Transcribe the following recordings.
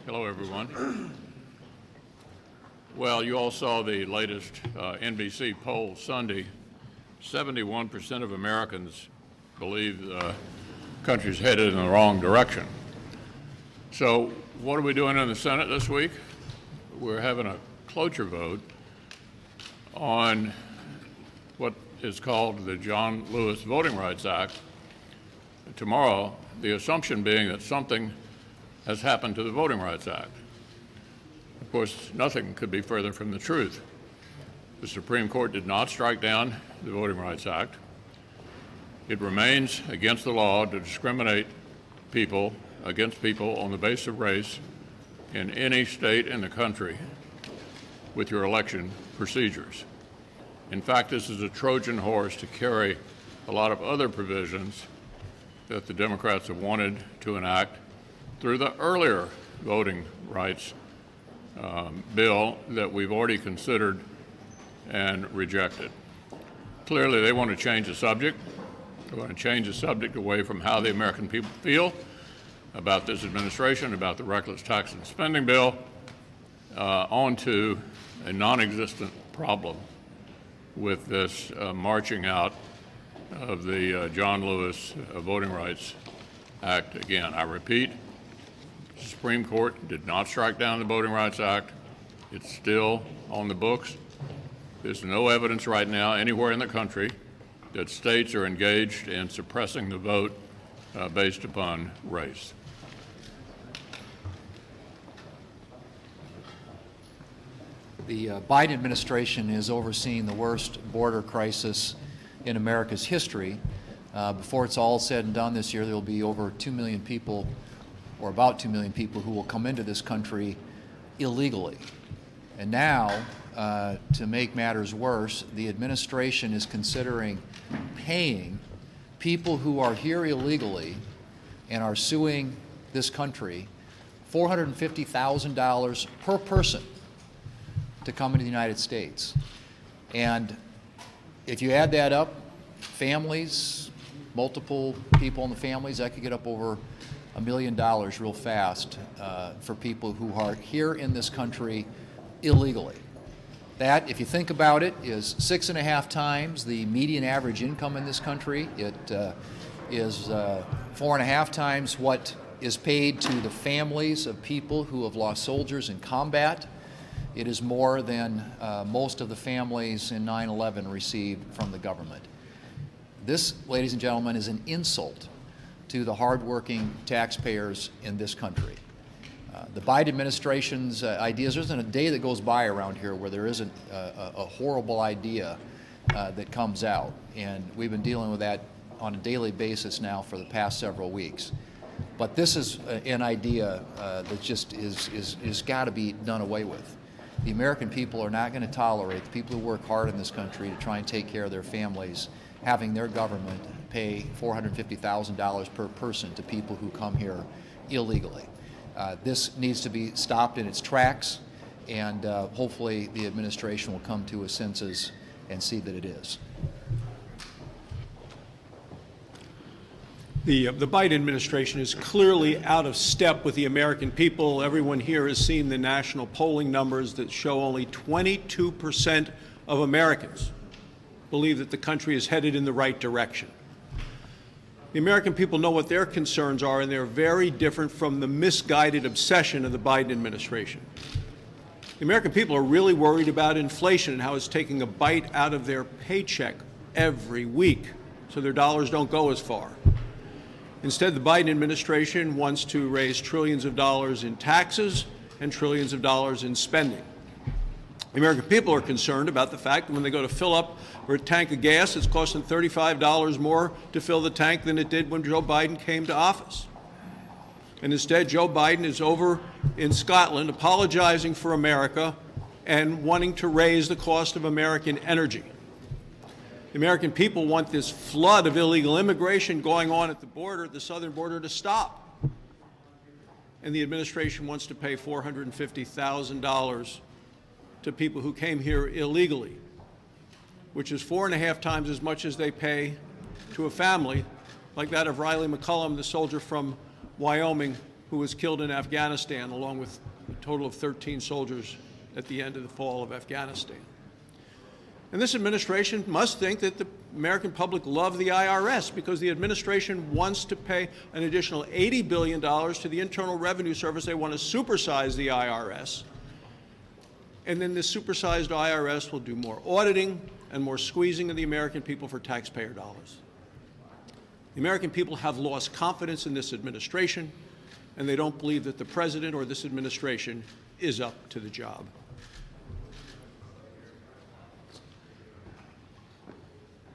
Hello, everyone. Well, you all saw the latest NBC poll Sunday. 71% of Americans believe the country's headed in the wrong direction. So what are we doing in the Senate this week? We're having a cloture vote on what is called the John Lewis Voting Rights Act tomorrow, the assumption being that something has happened to the Voting Rights Act. Of course, nothing could be further from the truth. The Supreme Court did not strike down the Voting Rights Act. It remains against the law to discriminate against people on the basis of race in any state in the country with your election procedures. In fact, this is a Trojan horse to carry a lot of other provisions that the Democrats have wanted to enact through the earlier voting rights bill that we've already considered and rejected. Clearly, they want to change the subject. They want to change the subject away from how the American people feel about this administration, about the reckless tax and spending bill, onto a non-existent problem with this marching out of the John Lewis Voting Rights Act again. I repeat, the Supreme Court did not strike down the Voting Rights Act. It's still on the books. There's no evidence right now anywhere in the country that states are engaged in suppressing the vote based upon race. The Biden administration is overseeing the worst border crisis in America's history. Before it's all said and done this year, there will be over 2 million people, or about 2 million people, who will come into this country illegally. And now, to make matters worse, the administration is considering paying people who are here illegally and are suing this country $450,000 per person to come into the United States. And if you add that up, families, multiple people in the families, that could get up over $1 million real fast for people who are here in this country illegally. That, if you think about it, is 6.5 times the median average income in this country. It is 4.5 times what is paid to the families of people who have lost soldiers in combat. It is more than most of the families in 9/11 received from the government. This, ladies and gentlemen, is an insult to the hardworking taxpayers in this country. The Biden administration's ideas, there isn't a day that goes by around here where there isn't a horrible idea that comes out. And we've been dealing with that on a daily basis now for the past several weeks. But this is an idea that just is got to be done away with. The American people are not going to tolerate the people who work hard in this country to try and take care of their families having their government pay $450,000 per person to people who come here illegally. This needs to be stopped in its tracks, and hopefully the administration will come to its senses and see that it is. The Biden administration is clearly out of step with the American people. Everyone here has seen the national polling numbers that show only 22% of Americans believe that the country is headed in the right direction. The American people know what their concerns are, and they're very different from the misguided obsession of the Biden administration. The American people are really worried about inflation and how it's taking a bite out of their paycheck every week, so their dollars don't go as far. Instead, the Biden administration wants to raise trillions of dollars in taxes and trillions of dollars in spending. The American people are concerned about the fact that when they go to fill up a tank of gas, it's costing $35 more to fill the tank than it did when Joe Biden came to office. And instead, Joe Biden is over in Scotland apologizing for America and wanting to raise the cost of American energy. The American people want this flood of illegal immigration going on at the border, the southern border, to stop. And the administration wants to pay $450,000 to people who came here illegally, which is 4.5 times as much as they pay to a family like that of Riley McCollum, the soldier from Wyoming who was killed in Afghanistan, along with a total of 13 soldiers at the end of the fall of Afghanistan. And this administration must think that the American public love the IRS because the administration wants to pay an additional $80 billion to the Internal Revenue Service. They want to supersize the IRS. And then this supersized IRS will do more auditing and more squeezing of the American people for taxpayer dollars. The American people have lost confidence in this administration, and they don't believe that the president or this administration is up to the job.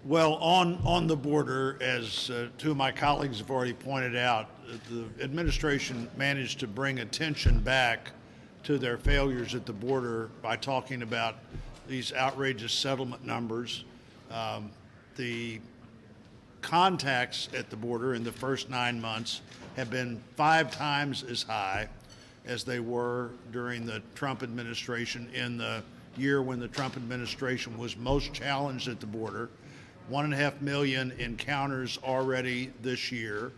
Well, on the border, as two of my colleagues have already pointed out, the administration managed to bring attention back to their failures at the border by talking about these outrageous settlement numbers. The contacts at the border in the first 9 months have been 5 times as high as they were during the Trump administration in the year when the Trump administration was most challenged at the border. 1.5 million encounters already this year.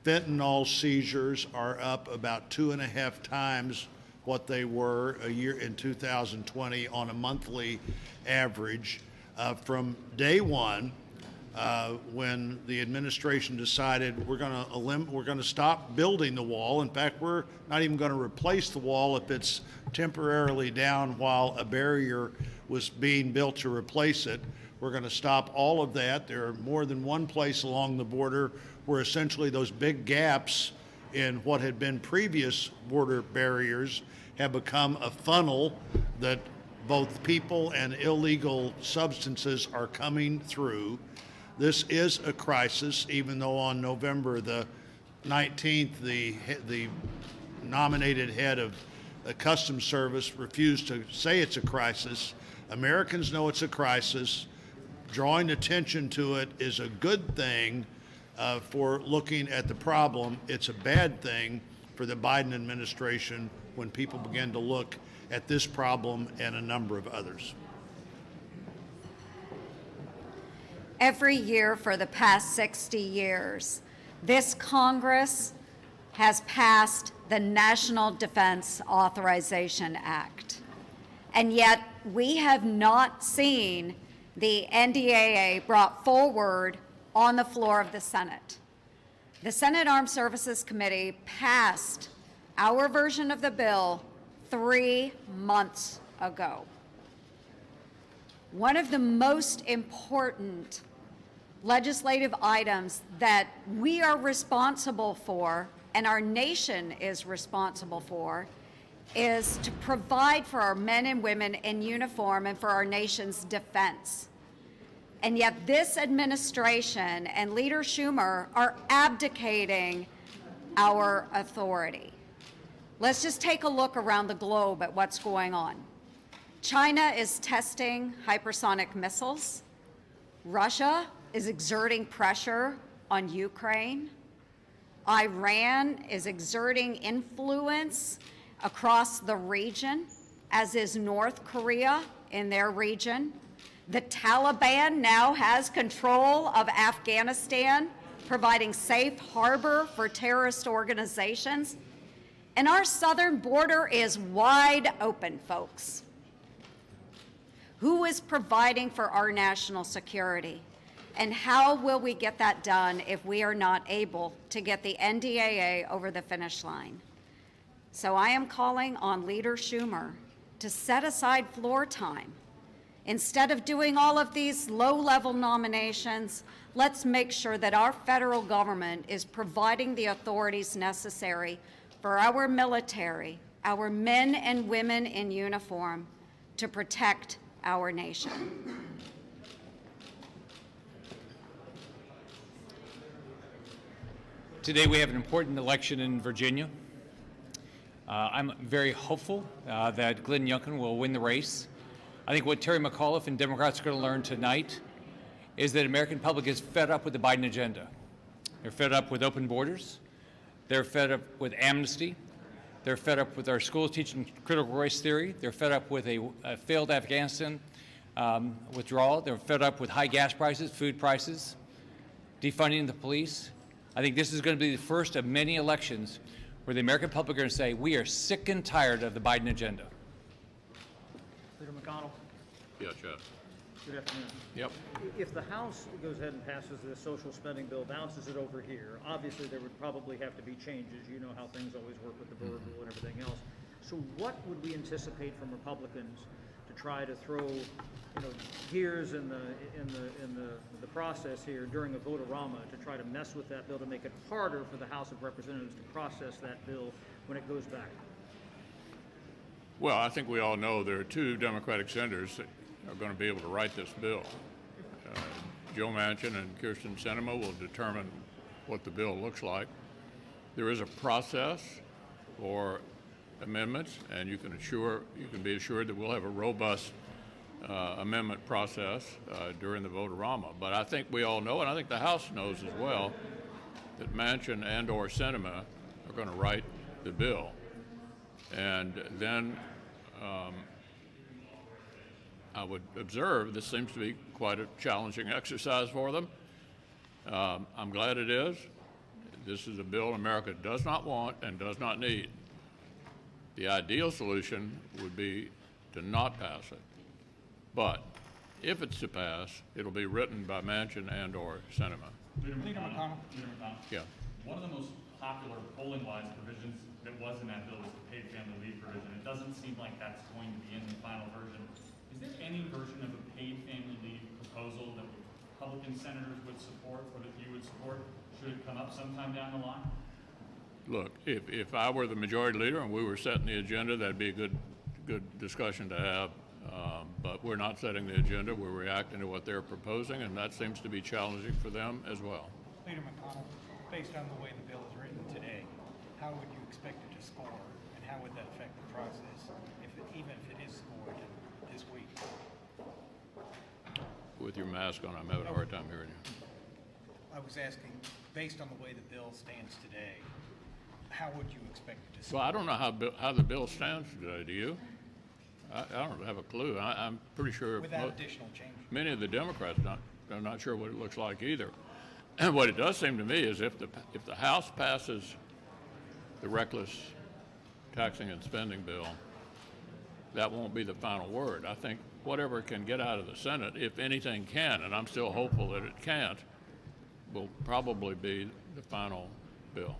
Fentanyl seizures are up about 2.5 times what they were a year in 2020 on a monthly average. From day one, when the administration decided we're going to stop building the wall. In fact, we're not even going to replace the wall if it's temporarily down while a barrier was being built to replace it. We're going to stop all of that. There are more than one place along the border where essentially those big gaps in what had been previous border barriers have become a funnel that both people and illegal substances are coming through. This is a crisis, even though on November the 19th, the nominated head of the Customs Service refused to say it's a crisis. Americans know it's a crisis. Drawing attention to it is a good thing for looking at the problem. It's a bad thing for the Biden administration when people begin to look at this problem and a number of others. Every year for the past 60 years, this Congress has passed the National Defense Authorization Act. And yet we have not seen the NDAA brought forward on the floor of the Senate. The Senate Armed Services Committee passed our version of the bill 3 months ago. One of the most important legislative items that we are responsible for and our nation is responsible for is to provide for our men and women in uniform and for our nation's defense. And yet this administration and Leader Schumer are abdicating our authority. Let's just take a look around the globe at what's going on. China is testing hypersonic missiles. Russia is exerting pressure on Ukraine. Iran is exerting influence across the region, as is North Korea in their region. The Taliban now has control of Afghanistan, providing safe harbor for terrorist organizations. And our southern border is wide open, folks. Who is providing for our national security? And how will we get that done if we are not able to get the NDAA over the finish line? So I am calling on Leader Schumer to set aside floor time. Instead of doing all of these low-level nominations, let's make sure that our federal government is providing the authorities necessary for our military, our men and women in uniform, to protect our nation. Today we have an important election in Virginia. I'm very hopeful that Glenn Youngkin will win the race. I think what Terry McAuliffe and Democrats are going to learn tonight is that the American public is fed up with the Biden agenda. They're fed up with open borders. They're fed up with amnesty. They're fed up with our schools teaching critical race theory. They're fed up with a failed Afghanistan withdrawal. They're fed up with high gas prices, food prices, defunding the police. I think this is going to be the first of many elections where the American public are going to say, we are sick and tired of the Biden agenda. Leader McConnell, Yes, Jeff. good afternoon. Yep. If the House goes ahead and passes this social spending bill, bounces it over here, obviously there would probably have to be changes. You know how things always work with the Burr rule and everything else. So what would we anticipate from Republicans to try to throw, gears in the process here during a vote-a-rama to try to mess with that bill to make it harder for the House of Representatives to process that bill when it goes back? Well, I think we all know there are two Democratic senators that are going to be able to write this bill. Joe Manchin and Kirsten Sinema will determine what the bill looks like. There is a process for amendments, and you can be assured that we'll have a robust amendment process during the vote-a-rama. But I think we all know, and I think the House knows as well, that Manchin and/or Sinema are going to write the bill, and then I would observe this seems to be quite a challenging exercise for them. I'm glad it is. This is a bill America does not want and does not need. The ideal solution would be to not pass it. But if it's to pass, it'll be written by Manchin and/or Sinema. Leader McConnell. Yeah. One of the most popular polling-wise provisions that was in that bill was the paid family leave provision. It doesn't seem like that's going to be in the final version. Is there any version of a paid family leave proposal that Republican senators would support or that you would support should it come up sometime down the line? Look, if I were the majority leader and we were setting the agenda, that'd be a good discussion to have. But we're not setting the agenda. We're reacting to what they're proposing, and that seems to be challenging for them as well. Leader McConnell, based on the way the bill is written today, how would you expect it to score, and how would that affect the process, even if it is scored this week? With your mask on, I'm having a hard time hearing you. I was asking, based on the way the bill stands today, how would you expect it to score? Well, I don't know how the bill stands today. Do you? I don't have a clue. I'm pretty sure Without additional change? many of the Democrats are not sure what it looks like either. And what it does seem to me is if the House passes the reckless taxing and spending bill, that won't be the final word. I think whatever can get out of the Senate, if anything can, and I'm still hopeful that it can't, will probably be the final bill.